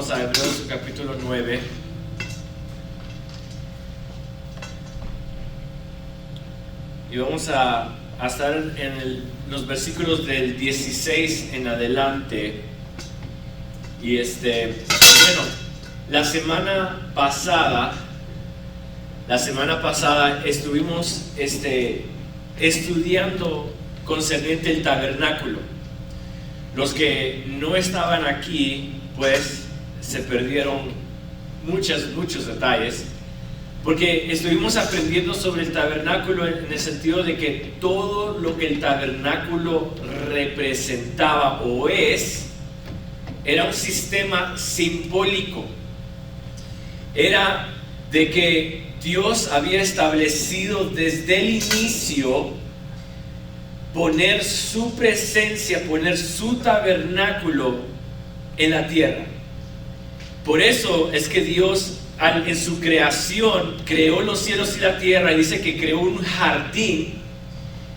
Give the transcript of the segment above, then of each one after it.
Vamos a Hebreos capítulo 9. Y vamos a estar en los versículos del 16 en adelante. Y bueno, la semana pasada estuvimos estudiando concerniente el tabernáculo. Los que no estaban aquí, pues se perdieron muchos detalles, porque estuvimos aprendiendo sobre el tabernáculo en el sentido de que todo lo que el tabernáculo representaba o era un sistema simbólico. Era de que Dios había establecido desde el inicio poner su presencia, poner su tabernáculo en la tierra. Por eso es que Dios en su creación creó los cielos y la tierra, y dice que creó un jardín,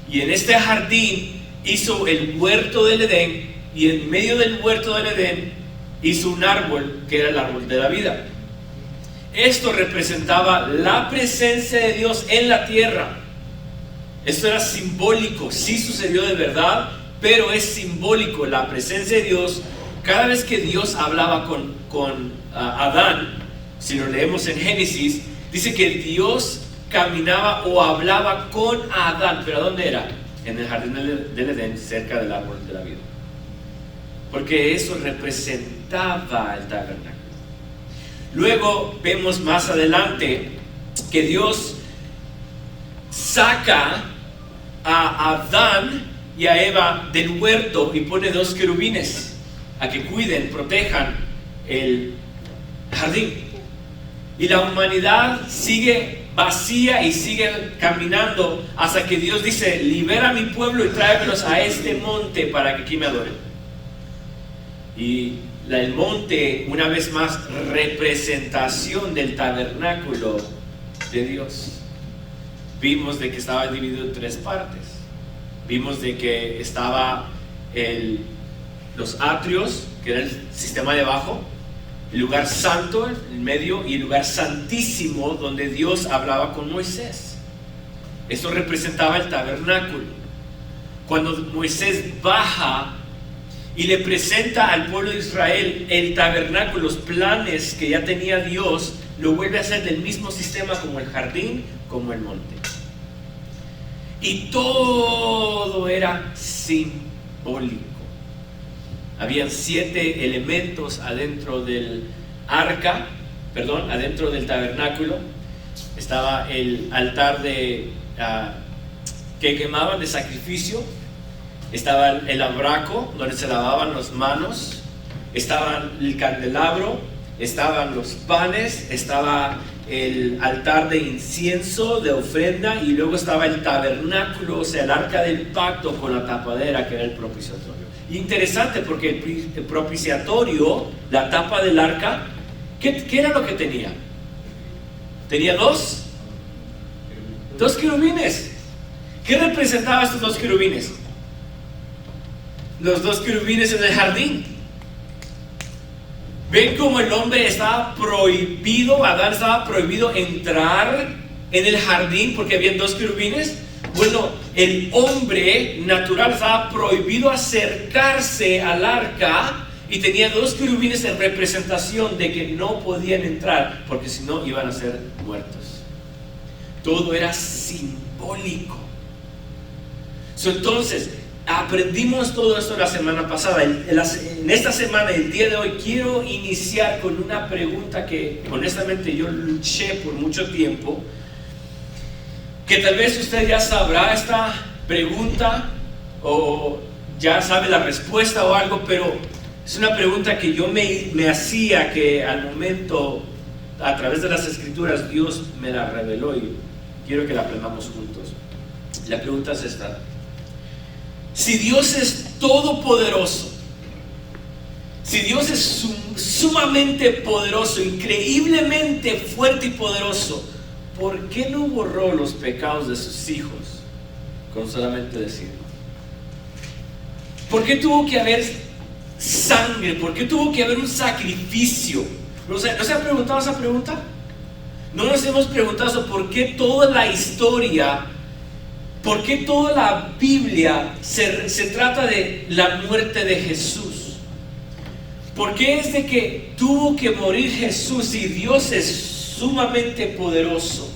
y en este jardín hizo el huerto del Edén, y en medio del huerto del Edén hizo un árbol que era el árbol de la vida. Esto representaba la presencia de Dios en la tierra. Esto era simbólico, sí sucedió de verdad, pero es simbólico. La presencia de Dios, cada vez que Dios hablaba con Adán, si lo leemos en Génesis, dice que Dios caminaba o hablaba con Adán. ¿Pero dónde era? En el jardín del Edén, cerca del árbol de la vida. Porque eso representaba el tabernáculo. Luego vemos más adelante que Dios saca a Adán y a Eva del huerto y pone 2 querubines a que cuiden, protejan el jardín. Y la humanidad sigue vacía y sigue caminando hasta que Dios dice: libera a mi pueblo y tráemelos a este monte para que aquí me adoren. Y el monte, una vez más, representación del tabernáculo de Dios. Vimos de que estaba dividido en 3 partes. Vimos de que estaba los atrios, que era el sistema de abajo, el lugar santo en medio y el lugar santísimo donde Dios hablaba con Moisés. Esto representaba el tabernáculo. Cuando Moisés baja y le presenta al pueblo de Israel el tabernáculo, los planes que ya tenía Dios, lo vuelve a hacer del mismo sistema como el jardín, como el monte. Y todo era simbólico. Habían 7 elementos adentro del adentro del tabernáculo. Estaba el altar que quemaban de sacrificio. Estaba el abraco, donde se lavaban las manos. Estaba el candelabro. Estaban los panes. Estaba el altar de incienso, de ofrenda, y luego estaba el tabernáculo, o sea, el arca del pacto con la tapadera, que era el propiciatorio. Interesante, porque el propiciatorio, la tapa del arca, ¿qué era lo que tenía? Tenía dos querubines. ¿Qué representaban estos 2 querubines? Los 2 querubines en el jardín. ¿Ven cómo el hombre estaba prohibido, Adán estaba prohibido entrar en el jardín porque habían 2 querubines? Bueno, el hombre natural estaba prohibido acercarse al arca y tenía 2 querubines en representación de que no podían entrar porque si no iban a ser muertos. Todo era simbólico. Entonces, aprendimos todo esto la semana pasada. En esta semana, el día de hoy, quiero iniciar con una pregunta que honestamente yo luché por mucho tiempo, que tal vez usted ya sabrá esta pregunta o ya sabe la respuesta o algo, pero es una pregunta que yo me hacía, que al momento, a través de las escrituras, Dios me la reveló y quiero que la aprendamos juntos. La pregunta es esta: si Dios es todopoderoso, si Dios es sumamente poderoso, increíblemente fuerte y poderoso, ¿por qué no borró los pecados de sus hijos con solamente decirlo? ¿Por qué tuvo que haber sangre? ¿Por qué tuvo que haber un sacrificio? ¿No se han preguntado esa pregunta? ¿No nos hemos preguntado eso? ¿Por qué toda la historia, por qué toda la Biblia se trata de la muerte de Jesús? ¿Por qué es de que tuvo que morir Jesús y Dios es sumamente poderoso?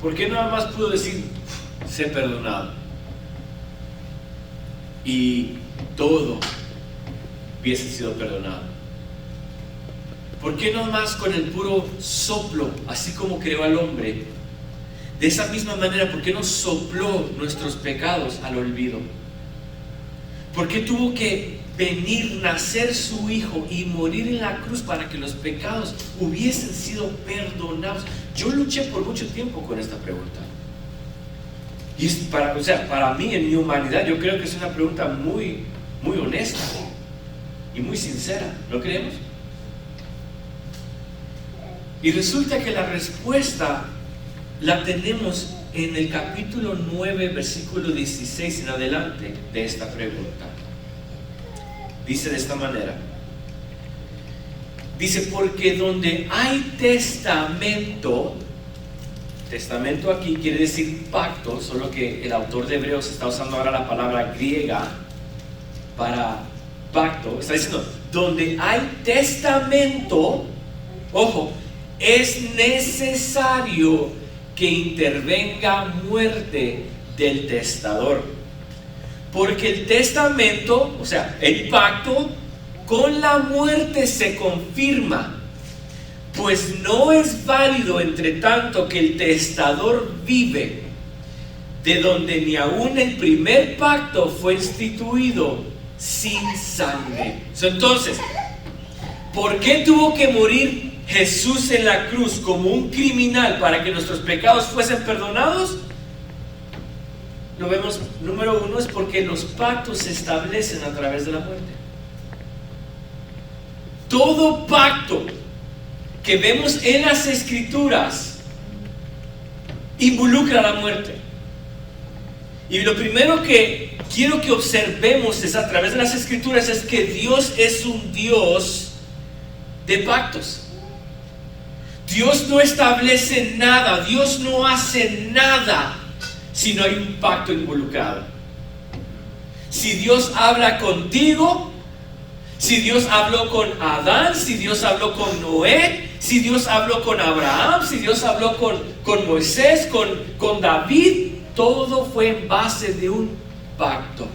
¿Por qué nada más pudo decir, sé perdonado? Y todo hubiese sido perdonado. ¿Por qué no más con el puro soplo, así como creó al hombre? De esa misma manera, ¿por qué no sopló nuestros pecados al olvido? ¿Por qué tuvo que venir, nacer su Hijo y morir en la cruz para que los pecados hubiesen sido perdonados? Yo luché por mucho tiempo con esta pregunta. Y es para mí, en mi humanidad, yo creo que es una pregunta muy, muy honesta y muy sincera. ¿No creemos? Y resulta que la respuesta la tenemos en el capítulo 9, versículo 16 en adelante de esta pregunta. Dice de esta manera. Dice, porque donde hay testamento aquí quiere decir pacto, solo que el autor de Hebreos está usando ahora la palabra griega para pacto. Está diciendo, donde hay testamento, ojo, es necesario que intervenga muerte del testador. Porque el testamento, o sea, el pacto, con la muerte se confirma. Pues no es válido entre tanto que el testador vive, de donde ni aún el primer pacto fue instituido sin sangre. Entonces, ¿por qué tuvo que morir Jesús en la cruz como un criminal para que nuestros pecados fuesen perdonados? Lo vemos, número uno, es porque los pactos se establecen a través de la muerte. Todo pacto que vemos en las Escrituras involucra la muerte. Y lo primero que quiero que observemos es a través de las Escrituras es que Dios es un Dios de pactos. Dios no establece nada, Dios no hace nada si no hay un pacto involucrado. Si Dios habla contigo, si Dios habló con Adán, si Dios habló con Noé, si Dios habló con Abraham, si Dios habló con Moisés, con David, todo fue en base de un pacto.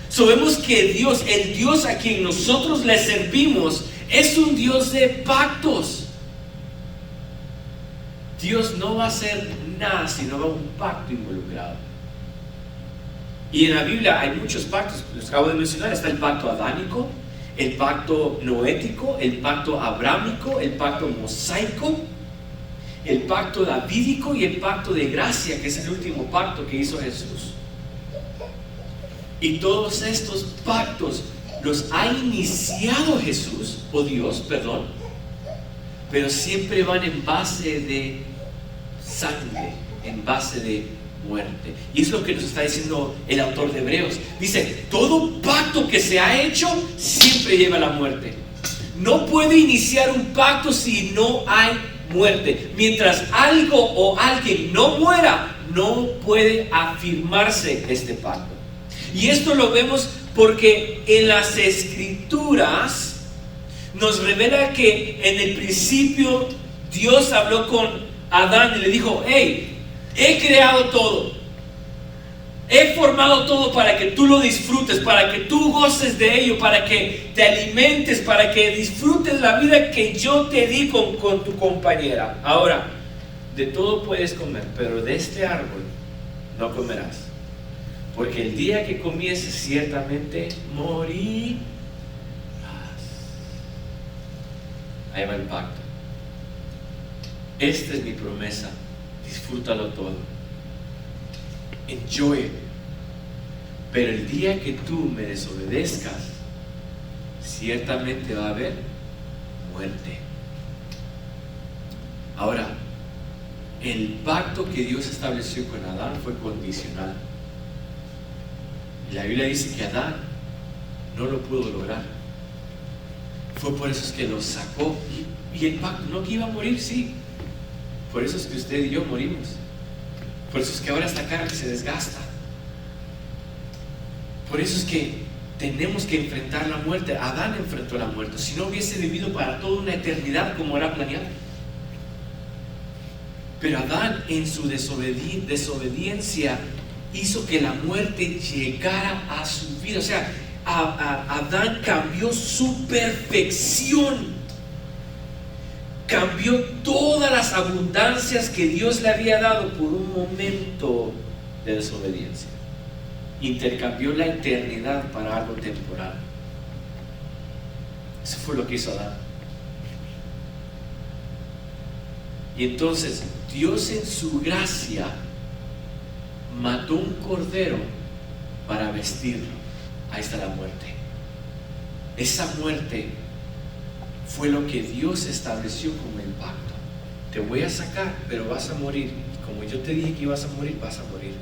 Sabemos que Dios, el Dios a quien nosotros le servimos, es un Dios de pactos. Dios no va a hacer nada si no va a un pacto involucrado. Y en la Biblia hay muchos pactos. Les acabo de mencionar, está el pacto adánico, el pacto noético, el pacto abrámico, el pacto mosaico, el pacto davídico y el pacto de gracia, que es el último pacto que hizo Jesús. Y todos estos pactos los ha iniciado Jesús, o Dios, perdón, pero siempre van en base de sangre, en base de muerte. Y es lo que nos está diciendo el autor de Hebreos. Dice, todo pacto que se ha hecho siempre lleva a la muerte. No puede iniciar un pacto si no hay muerte. Mientras algo o alguien no muera, no puede afirmarse este pacto. Y esto lo vemos porque en las Escrituras nos revela que en el principio Dios habló con Adán y le dijo, hey, he creado todo, he formado todo para que tú lo disfrutes, para que tú goces de ello, para que te alimentes, para que disfrutes la vida que yo te di con tu compañera. Ahora, de todo puedes comer, pero de este árbol no comerás, porque el día que comieses ciertamente morirás. Ahí va el pacto. Esta es mi promesa. Disfrútalo todo. Enjoy it. Pero el día que tú me desobedezcas, ciertamente va a haber muerte. Ahora, el pacto que Dios estableció con Adán fue condicional. Y la Biblia dice que Adán no lo pudo lograr. Fue por eso es que lo sacó. Y el pacto, no que iba a morir, sí. Por eso es que usted y yo morimos. Por eso es que ahora esta carne se desgasta. Por eso es que tenemos que enfrentar la muerte. Adán enfrentó la muerte. Si no hubiese vivido para toda una eternidad como era planeado. Pero Adán, en su desobediencia, hizo que la muerte llegara a su vida. O sea, Adán cambió su perfección. Cambió todas las abundancias que Dios le había dado por un momento de desobediencia. Intercambió la eternidad para algo temporal. Eso fue lo que hizo Adán. Y entonces Dios, en su gracia, mató un cordero para vestirlo. Ahí está la muerte. Esa muerte fue lo que Dios estableció como el pacto. Te voy a sacar, pero vas a morir. Y como yo te dije que ibas a morir, vas a morir.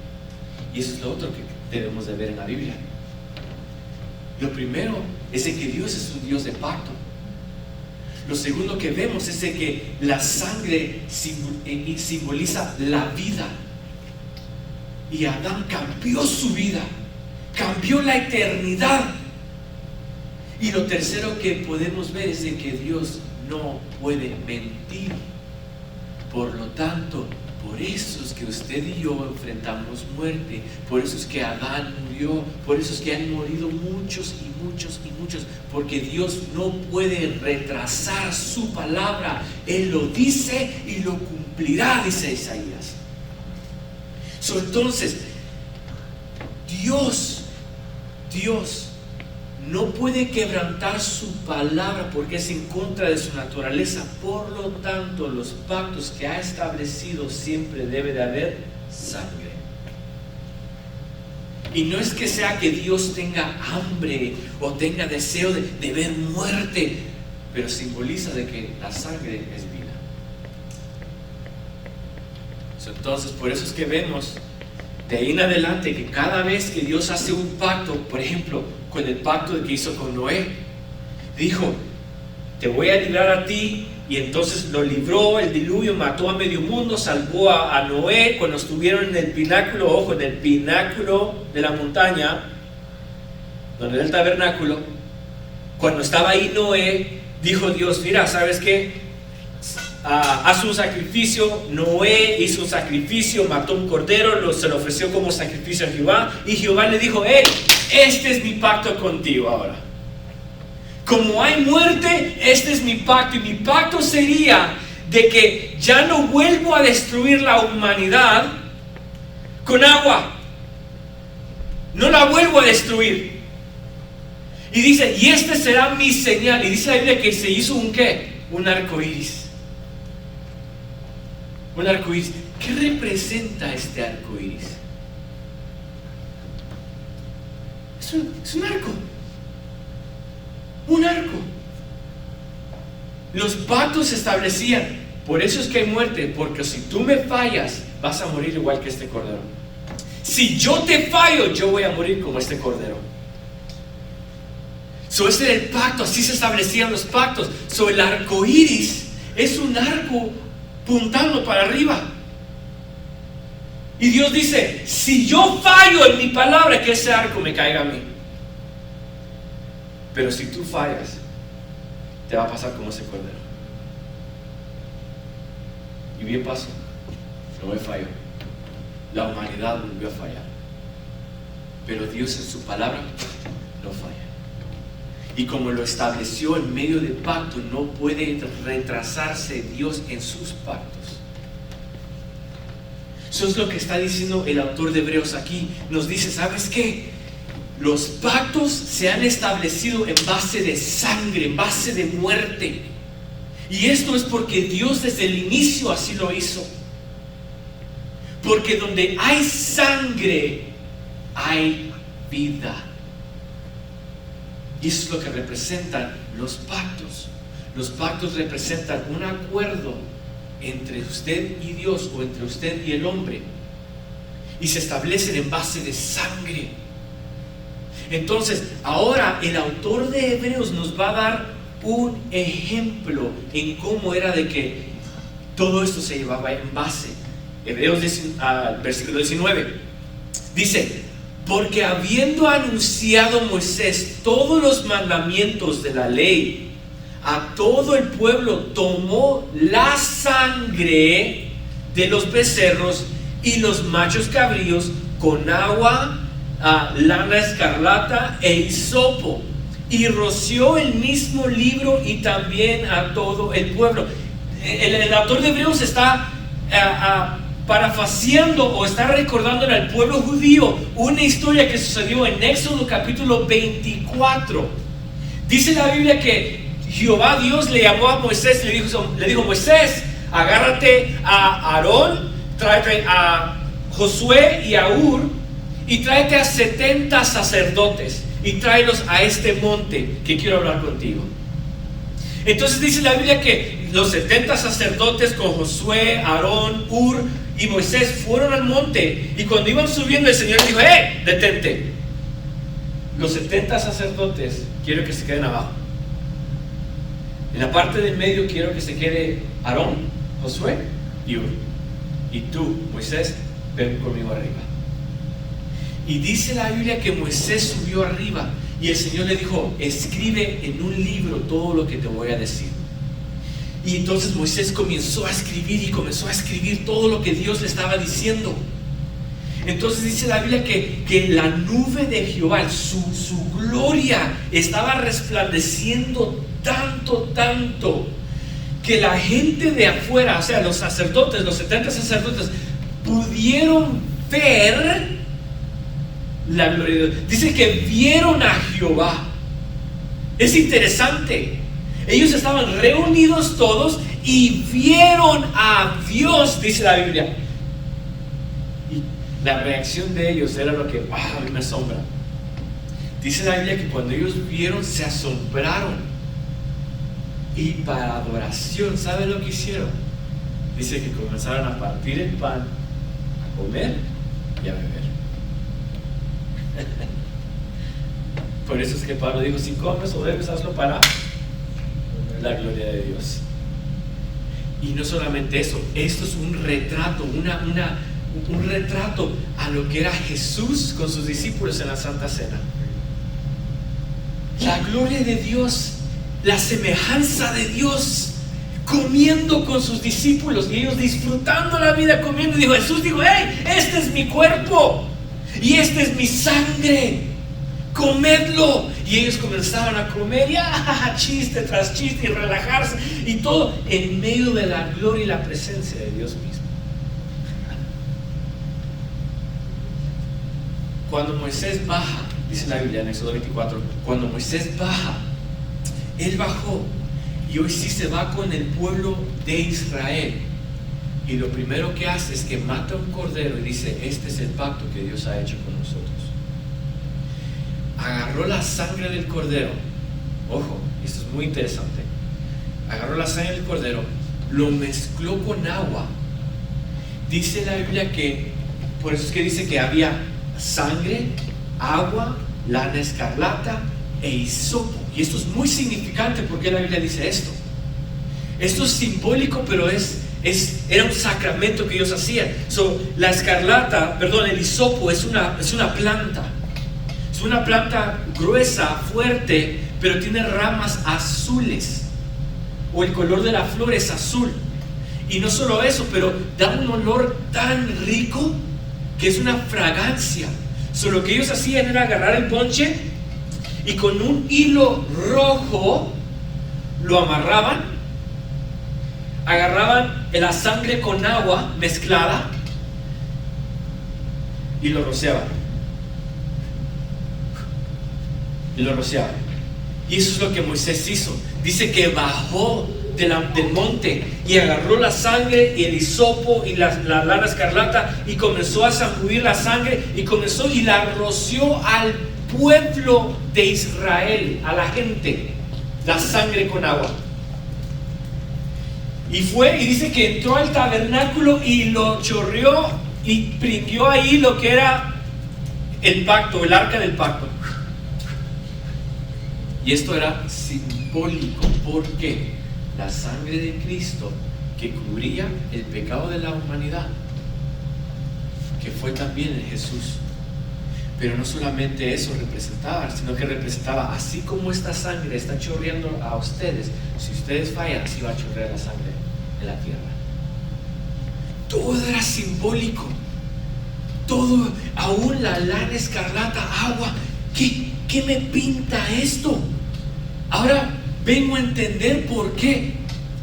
Y eso es lo otro que debemos de ver en la Biblia. Lo primero es de que Dios es un Dios de pacto. Lo segundo que vemos es de que la sangre simboliza la vida. Y Adán cambió su vida, cambió la eternidad. Y lo tercero que podemos ver es de que Dios no puede mentir. Por lo tanto, por eso es que usted y yo enfrentamos muerte. Por eso es que Adán murió. Por eso es que han morido muchos y muchos y muchos. Porque Dios no puede retrasar su palabra. Él lo dice y lo cumplirá, dice Isaías. Entonces, Dios no puede quebrantar su palabra porque es en contra de su naturaleza. Por lo tanto, los pactos que ha establecido siempre debe de haber sangre. Y no es que sea que Dios tenga hambre o tenga deseo de ver muerte, pero simboliza de que la sangre es vida. Entonces, por eso es que vemos de ahí en adelante que cada vez que Dios hace un pacto, por ejemplo, con el pacto que hizo con Noé, dijo: te voy a librar a ti. Y entonces lo libró, el diluvio mató a medio mundo, salvó a Noé cuando estuvieron en el pináculo, ojo, en el pináculo de la montaña, donde era el tabernáculo. Cuando estaba ahí Noé, dijo Dios: mira, ¿sabes qué? Haz un sacrificio. Noé hizo un sacrificio, mató un cordero, se lo ofreció como sacrificio a Jehová. Y Jehová le dijo: este es mi pacto contigo ahora. Como hay muerte, este es mi pacto. Y mi pacto sería de que ya no vuelvo a destruir la humanidad con agua. No la vuelvo a destruir. Y dice: y este será mi señal. Y dice la Biblia que se hizo un ¿qué? Un arco iris. Un arco iris. ¿Qué representa este arco iris? Es un arco. Un arco. Los pactos se establecían. Por eso es que hay muerte. Porque si tú me fallas, vas a morir igual que este cordero. Si yo te fallo, yo voy a morir como este cordero. Ese era el pacto. Así se establecían los pactos. El arco iris es un arco puntando para arriba. Y Dios dice: si yo fallo en mi palabra, que ese arco me caiga a mí. Pero si tú fallas, te va a pasar como ese cordero. Y bien pasó. No me falló. La humanidad volvió a fallar. Pero Dios en su palabra no falla. Y como lo estableció en medio del pacto, no puede retrasarse Dios en sus pactos. Eso es lo que está diciendo el autor de Hebreos aquí. Nos dice: ¿sabes qué? Los pactos se han establecido en base de sangre, en base de muerte. Y esto es porque Dios desde el inicio así lo hizo. Porque donde hay sangre, hay vida. Y eso es lo que representan los pactos. Los pactos representan un acuerdo entre usted y Dios, o entre usted y el hombre. Y se establecen en base de sangre. Entonces, ahora el autor de Hebreos nos va a dar un ejemplo en cómo era de que todo esto se llevaba en base. Hebreos versículo 19 dice: porque habiendo anunciado Moisés todos los mandamientos de la ley a todo el pueblo, tomó la sangre de los becerros y los machos cabríos con agua, lana escarlata e hisopo, y roció el mismo libro y también a todo el pueblo. El autor de Hebreos está parafaseando o está recordándole al pueblo judío una historia que sucedió en Éxodo capítulo 24. Dice la Biblia que Jehová Dios le llamó a Moisés, le dijo: Moisés, agárrate a Aarón, tráete a Josué y a Hur, y tráete a 70 sacerdotes y tráelos a este monte que quiero hablar contigo. Entonces dice la Biblia que los 70 sacerdotes con Josué, Aarón, Hur y Moisés fueron al monte, y cuando iban subiendo el Señor dijo: detente, los 70 sacerdotes quiero que se queden abajo, en la parte del medio quiero que se quede Aarón, Josué y Hur, y tú, Moisés, ven conmigo arriba. Y dice la Biblia que Moisés subió arriba y el Señor le dijo: escribe en un libro todo lo que te voy a decir. Y entonces Moisés comenzó a escribir todo lo que Dios le estaba diciendo. Entonces dice la Biblia que la nube de Jehová, su gloria, estaba resplandeciendo tanto que la gente de afuera, o sea, los sacerdotes, los 70 sacerdotes, pudieron ver la gloria de Dios. Dice que vieron a Jehová. Es interesante. Ellos estaban reunidos todos y vieron a Dios, dice la Biblia. Y la reacción de ellos era lo que me asombra. Dice la Biblia que cuando ellos vieron, se asombraron. Y para adoración, ¿saben lo que hicieron? Dice que comenzaron a partir el pan, a comer y a beber. Por eso es que Pablo dijo: si comes o bebes, hazlo para la gloria de Dios. Y no solamente eso, esto es un retrato, un retrato a lo que era Jesús con sus discípulos en la Santa Cena. La gloria de Dios, la semejanza de Dios, comiendo con sus discípulos y ellos disfrutando la vida comiendo. Jesús dijo: este es mi cuerpo y esta es mi sangre, comedlo. Y ellos comenzaron a comer y chiste tras chiste y relajarse y todo en medio de la gloria y la presencia de Dios mismo. Cuando Moisés baja, dice la Biblia en Éxodo 24, cuando Moisés baja, él bajó y hoy sí se va con el pueblo de Israel, y lo primero que hace es que mata un cordero y dice: este es el pacto que Dios ha hecho con nosotros. Agarró la sangre del cordero. Ojo, esto es muy interesante. Agarró la sangre del cordero, lo mezcló con agua. Dice la Biblia que, por eso es que dice que había sangre, agua, lana escarlata e hisopo. Y esto es muy significante. porque la Biblia dice esto? Esto es simbólico, pero era un sacramento que ellos hacían. La escarlata, el hisopo es una planta. Es una planta gruesa, fuerte, pero tiene ramas azules, o el color de la flor es azul. Y no solo eso, pero da un olor tan rico que es una fragancia. Lo que ellos hacían era agarrar el ponche y con un hilo rojo lo amarraban, agarraban la sangre con agua mezclada y lo rociaban. Y eso es lo que Moisés hizo. Dice que bajó del monte y agarró la sangre y el hisopo y la lana escarlata y comenzó a sacudir la sangre y la roció al pueblo de Israel, a la gente, la sangre con agua. Y dice que entró al tabernáculo y lo chorreó y prendió ahí lo que era el pacto, el arca del pacto. Y esto era simbólico porque la sangre de Cristo que cubría el pecado de la humanidad, que fue también en Jesús. Pero no solamente eso representaba, sino que representaba, así como esta sangre está chorreando a ustedes, si ustedes fallan, así va a chorrear la sangre en la tierra. Todo era simbólico. Todo, aún la lana escarlata, agua. ¿Qué me pinta esto? Ahora vengo a entender por qué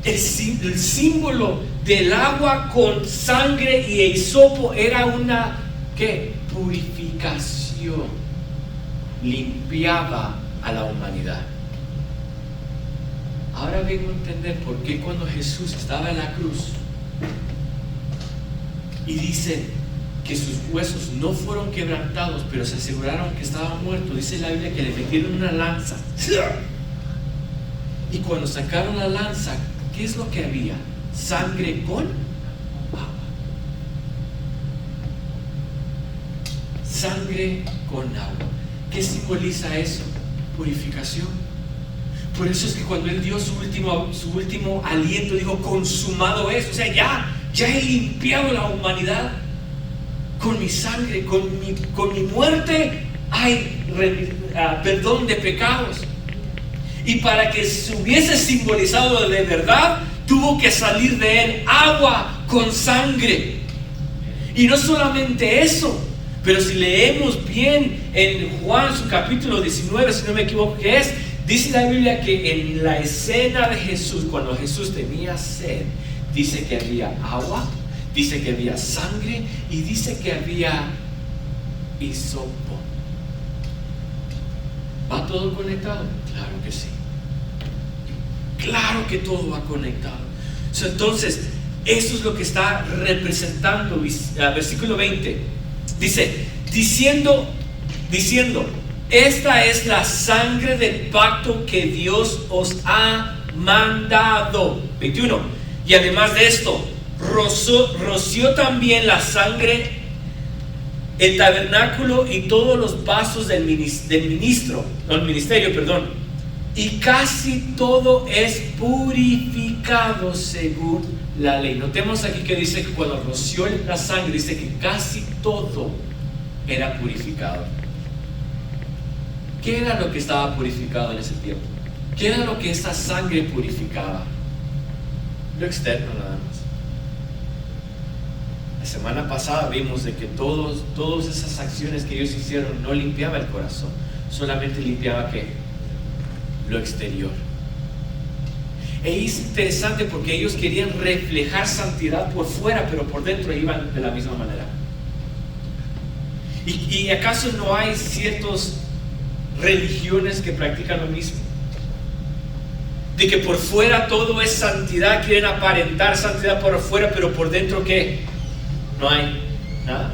el símbolo del agua con sangre y hisopo era una purificación. Limpiaba a la humanidad. Ahora vengo a entender por qué cuando Jesús estaba en la cruz y dice que sus huesos no fueron quebrantados, pero se aseguraron que estaba muerto. Dice la Biblia que le metieron una lanza. Y cuando sacaron la lanza, ¿qué es lo que había? Sangre con agua. Sangre con agua. ¿Qué simboliza eso? Purificación. Por eso es que cuando Él dio su último aliento, dijo, consumado es. O sea, ya he limpiado la humanidad con mi sangre, con mi muerte. Hay perdón de pecados. Y para que se hubiese simbolizado de verdad, tuvo que salir de Él agua con sangre. Y no solamente eso, pero si leemos bien en Juan su capítulo 19, si no me equivoco que es, dice la Biblia que en la escena de Jesús, cuando Jesús tenía sed, dice que había agua, dice que había sangre y dice que había hisopo. ¿Va todo conectado? Claro que sí. Claro que todo va conectado. Entonces, eso es lo que está representando. Versículo 20 dice, diciendo, esta es la sangre del pacto que Dios os ha mandado. 21. Y además de esto, roció también la sangre el tabernáculo y todos los vasos del ministerio, y casi todo es purificado según la ley. Notemos aquí que dice que cuando roció la sangre, dice que casi todo era purificado. ¿Qué era lo que estaba purificado en ese tiempo? ¿Qué era lo que esta sangre purificaba? Lo externo nada más. La semana pasada vimos de que todas esas acciones que ellos hicieron no limpiaba el corazón, solamente limpiaba ¿qué? Lo exterior. E es interesante porque ellos querían reflejar santidad por fuera, pero por dentro iban de la misma manera. ¿Y acaso no hay ciertas religiones que practican lo mismo? De que por fuera todo es santidad, quieren aparentar santidad por fuera, pero por dentro ¿qué? No hay nada.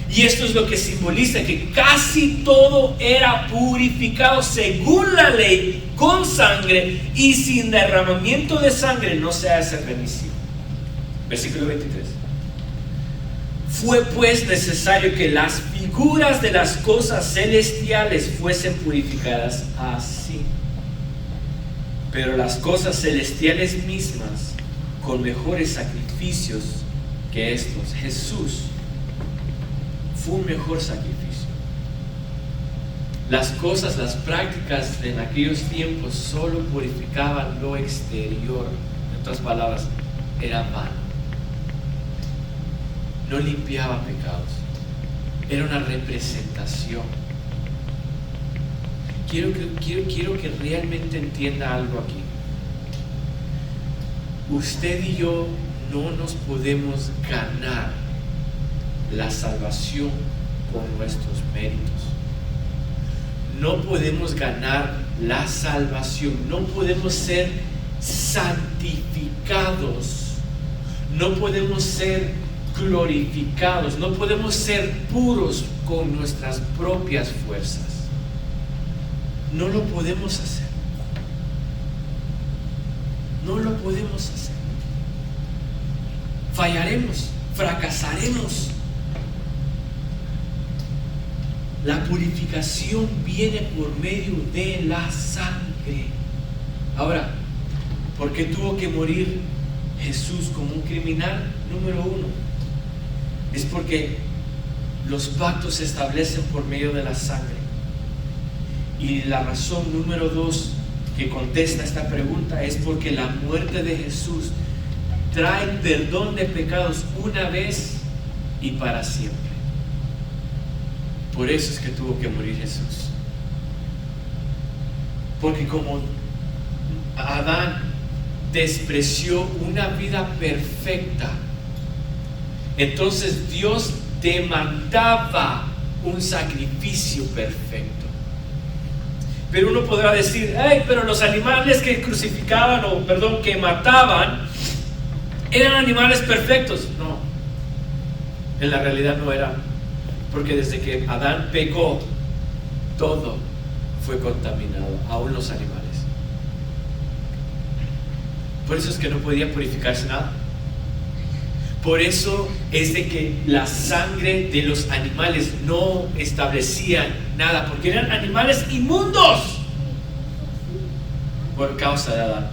Y esto es lo que simboliza que casi todo era purificado según la ley, con sangre, y sin derramamiento de sangre no se hace remisión. Versículo 23. Fue pues necesario que las figuras de las cosas celestiales fuesen purificadas así, pero las cosas celestiales mismas con mejores sacrificios que estos. Jesús fue un mejor sacrificio. Las prácticas en aquellos tiempos solo purificaban lo exterior. En otras palabras, era vano. No limpiaba pecados. Era una representación. Quiero que realmente entienda algo aquí. Usted y yo no nos podemos ganar la salvación con nuestros méritos. No podemos ganar la salvación. No podemos ser santificados. No podemos ser glorificados. No podemos ser puros con nuestras propias fuerzas. No lo podemos hacer. No lo podemos hacer. Fallaremos, fracasaremos. La purificación viene por medio de la sangre. Ahora, ¿por qué tuvo que morir Jesús como un criminal? Número uno, es porque los pactos se establecen por medio de la sangre. Y la razón número dos que contesta esta pregunta es porque la muerte de Jesús trae perdón de pecados una vez y para siempre. Por eso es que tuvo que morir Jesús. Porque como Adán despreció una vida perfecta, entonces Dios demandaba un sacrificio perfecto. Pero uno podrá decir, ay, pero los animales que crucificaban, que mataban, eran animales perfectos. No, en la realidad no eran, porque desde que Adán pecó, todo fue contaminado, aún los animales. Por eso es que no podía purificarse nada. Por eso es de que la sangre de los animales no establecía nada, porque eran animales inmundos por causa de Adán.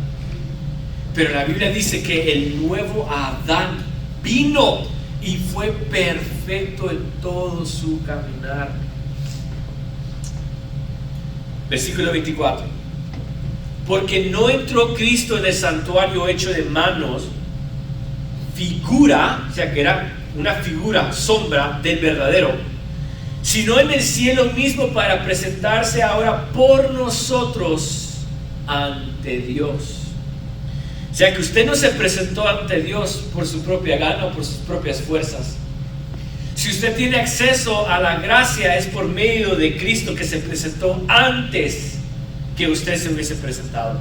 Pero la Biblia dice que el nuevo Adán vino y fue perfecto en todo su caminar. Versículo 24. Porque no entró Cristo en el santuario hecho de manos, figura, o sea que era una figura, sombra del verdadero, sino en el cielo mismo para presentarse ahora por nosotros ante Dios. O sea que usted no se presentó ante Dios por su propia gana o por sus propias fuerzas. Si usted tiene acceso a la gracia es por medio de Cristo, que se presentó antes que usted se hubiese presentado.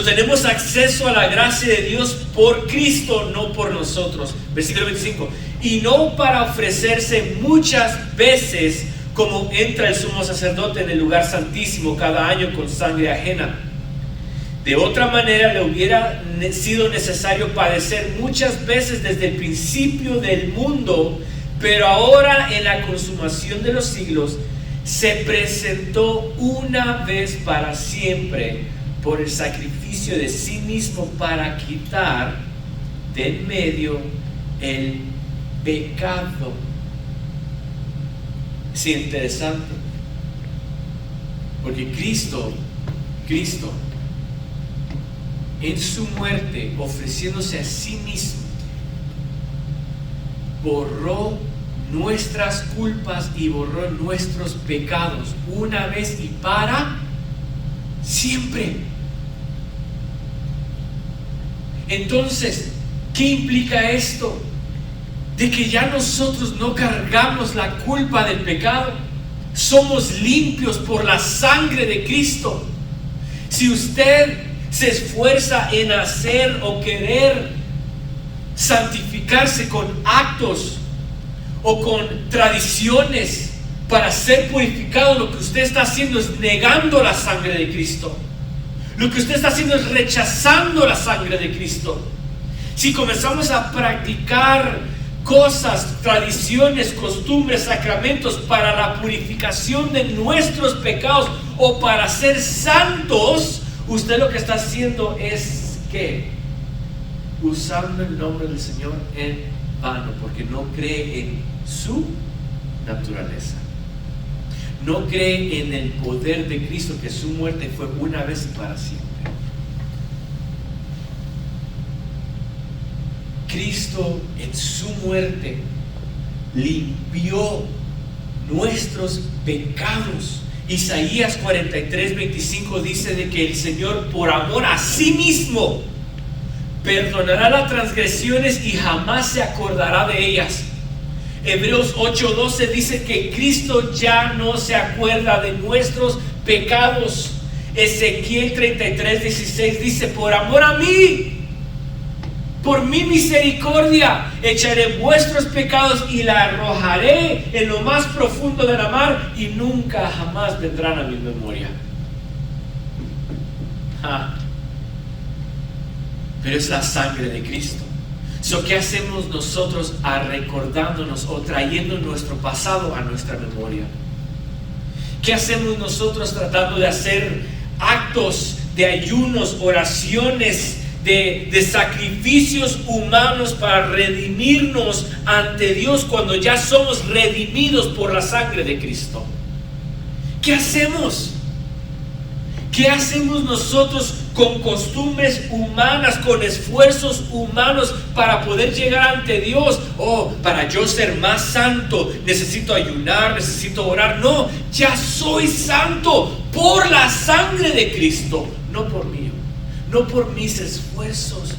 Tenemos acceso a la gracia de Dios por Cristo, no por nosotros. Versículo 25. Y no para ofrecerse muchas veces como entra el sumo sacerdote en el lugar santísimo cada año con sangre ajena. De otra manera le hubiera sido necesario padecer muchas veces desde el principio del mundo, pero ahora en la consumación de los siglos se presentó una vez para siempre por el sacrificio de sí mismo para quitar de en medio el pecado. Es interesante, porque Cristo en su muerte, ofreciéndose a sí mismo, borró nuestras culpas y borró nuestros pecados una vez y para siempre. Entonces, ¿qué implica esto? De que ya nosotros no cargamos la culpa del pecado. Somos limpios por la sangre de Cristo. Si usted se esfuerza en hacer o querer santificarse con actos o con tradiciones para ser purificado, lo que usted está haciendo es negando la sangre de Cristo. Lo que usted está haciendo es rechazando la sangre de Cristo. Si comenzamos a practicar cosas, tradiciones, costumbres, sacramentos para la purificación de nuestros pecados o para ser santos, usted lo que está haciendo es que usando el nombre del Señor en vano, porque no cree en su naturaleza. No cree en el poder de Cristo, que su muerte fue una vez y para siempre. Cristo en su muerte limpió nuestros pecados. Isaías 43:25 dice de que el Señor, por amor a sí mismo, perdonará las transgresiones y jamás se acordará de ellas. Hebreos 8:12 dice que Cristo ya no se acuerda de nuestros pecados. Ezequiel 33:16 dice: por amor a mí, por mi misericordia, echaré vuestros pecados y la arrojaré en lo más profundo de la mar, y nunca jamás vendrán a mi memoria. Pero es la sangre de Cristo. ¿Qué hacemos nosotros recordándonos o trayendo nuestro pasado a nuestra memoria? ¿Qué hacemos nosotros tratando de hacer actos de ayunos, oraciones, de sacrificios humanos para redimirnos ante Dios cuando ya somos redimidos por la sangre de Cristo? ¿Qué hacemos? ¿Qué hacemos nosotros con costumbres humanas, con esfuerzos humanos para poder llegar ante Dios? Para yo ser más santo, necesito ayunar, necesito orar. No, ya soy santo por la sangre de Cristo, no por mí, no por mis esfuerzos.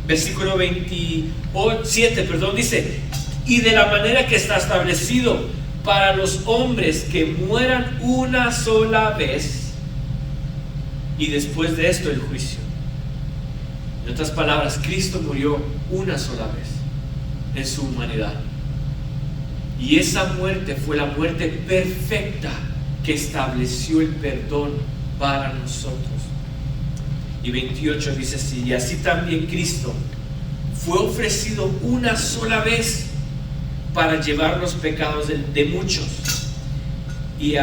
Versículo 27, dice: y de la manera que está establecido para los hombres que mueran una sola vez, y después de esto el juicio. En otras palabras, Cristo murió una sola vez en su humanidad, y esa muerte fue la muerte perfecta que estableció el perdón para nosotros. Y 28 dice así: y así también Cristo fue ofrecido una sola vez para llevar los pecados de muchos, y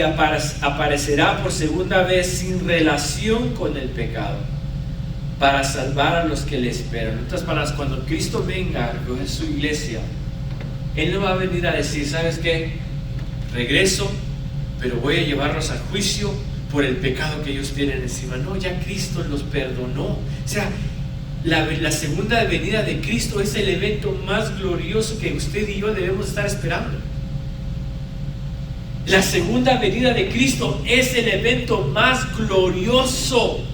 aparecerá por segunda vez sin relación con el pecado, para salvar a los que le esperan. En otras palabras, cuando Cristo venga a recoger su iglesia, Él no va a venir a decir: ¿sabes qué? Regreso, pero voy a llevarlos al juicio por el pecado que ellos tienen encima. No, ya Cristo los perdonó. O sea, la segunda venida de Cristo es el evento más glorioso que usted y yo debemos estar esperando. La segunda venida de Cristo es el evento más glorioso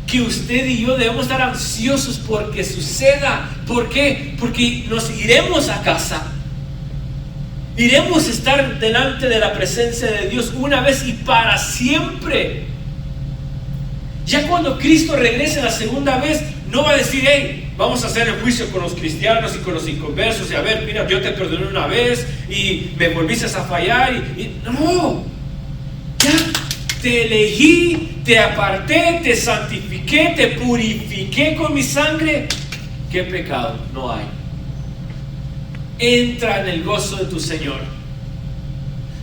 que usted y yo debemos estar ansiosos porque suceda. ¿Por qué? Porque nos iremos a casa. Iremos a estar delante de la presencia de Dios una vez y para siempre. Ya cuando Cristo regrese la segunda vez, no va a decir: hey, vamos a hacer el juicio con los cristianos y con los inconversos, y a ver, mira, yo te perdoné una vez y me volviste a fallar. No, ya te elegí, te aparté, te santifiqué, te purifiqué con mi sangre. ¿Qué pecado? No hay. Entra en el gozo de tu Señor.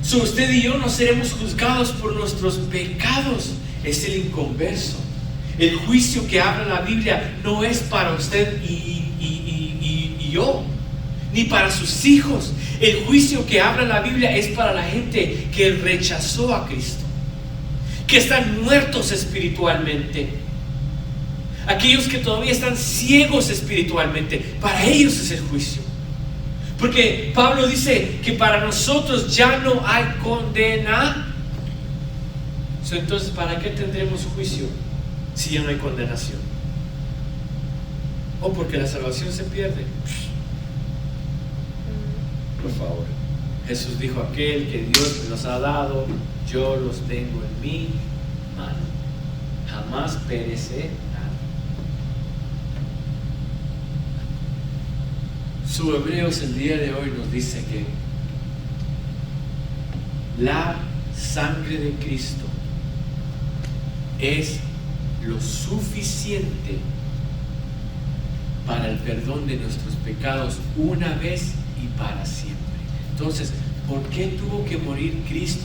Usted y yo no seremos juzgados por nuestros pecados. Es el inconverso. El juicio que habla la Biblia no es para usted y yo, ni para sus hijos. El juicio que habla la Biblia es para la gente que rechazó a Cristo, que están muertos espiritualmente, aquellos que todavía están ciegos espiritualmente. Para ellos es el juicio, porque Pablo dice que para nosotros ya no hay condena. Entonces, ¿para qué tendremos juicio si ya no hay condenación? ¿O porque la salvación se pierde? Por favor, Jesús dijo: aquel que Dios me los ha dado, yo los tengo en mi mano, jamás perecerán. Su Hebreos el día de hoy nos dice que la sangre de Cristo es lo suficiente para el perdón de nuestros pecados una vez y para siempre. Entonces, ¿por qué tuvo que morir Cristo?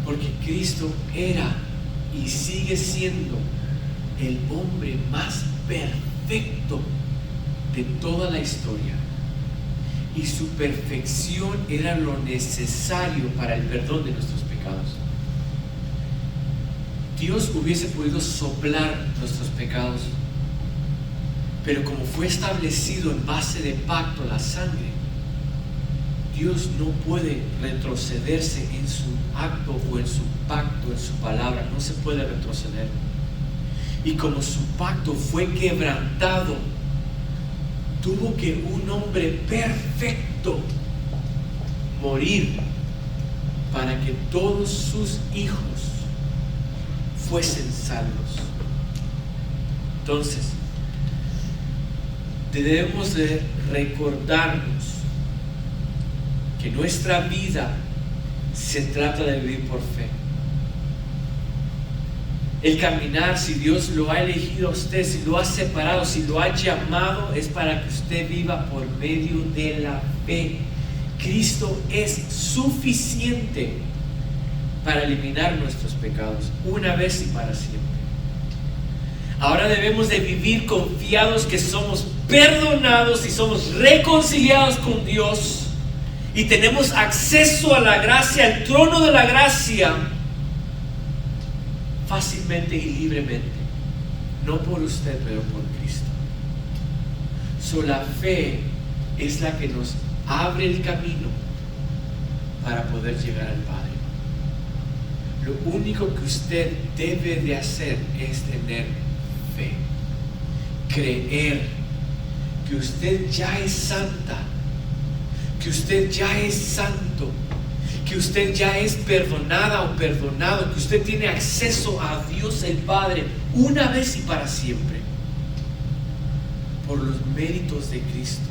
Porque Cristo era y sigue siendo el hombre más perfecto de toda la historia, y su perfección era lo necesario para el perdón de nuestros pecados. Dios hubiese podido soplar nuestros pecados, pero como fue establecido en base de pacto, la sangre, Dios no puede retrocederse en su acto o en su pacto, en su palabra. No se puede retroceder. Y como su pacto fue quebrantado, tuvo que un hombre perfecto morir para que todos sus hijos fuesen salvos. Entonces, debemos de recordarnos que nuestra vida se trata de vivir por fe. El caminar, si Dios lo ha elegido a usted, si lo ha separado, si lo ha llamado, es para que usted viva por medio de la fe. Cristo es suficiente para eliminar nuestros pecados una vez y para siempre. Ahora debemos de vivir confiados que somos perdonados y somos reconciliados con Dios y tenemos acceso a la gracia, al trono de la gracia, fácilmente y libremente, no por usted, pero por Cristo. La fe es la que nos abre el camino para poder llegar al Padre. Lo único que usted debe de hacer es tener fe, creer que usted ya es santa, que usted ya es santo, que usted ya es perdonada o perdonado, que usted tiene acceso a Dios el Padre una vez y para siempre por los méritos de Cristo.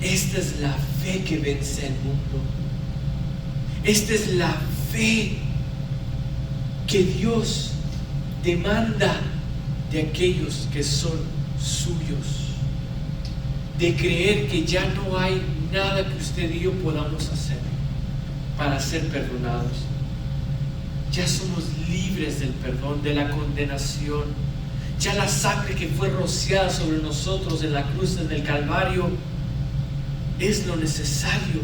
Esta es la fe que vence el mundo. Esta es la fe que Dios demanda de aquellos que son suyos, de creer que ya no hay nada que usted y yo podamos hacer para ser perdonados. Ya somos libres del perdón, de la condenación. Ya la sangre que fue rociada sobre nosotros en la cruz del Calvario es lo necesario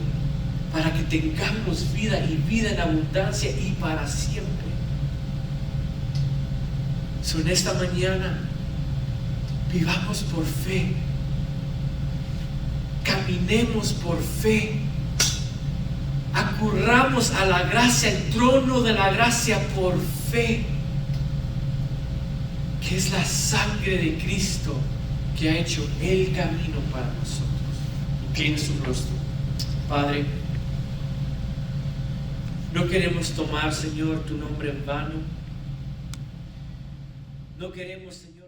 para que tengamos vida y vida en abundancia y para siempre. En esta mañana vivamos por fe, caminemos por fe, acurramos a la gracia, el trono de la gracia por fe, que es la sangre de Cristo que ha hecho el camino para nosotros. Incline su rostro. Padre, no queremos tomar, Señor, tu nombre en vano. No queremos, Señor,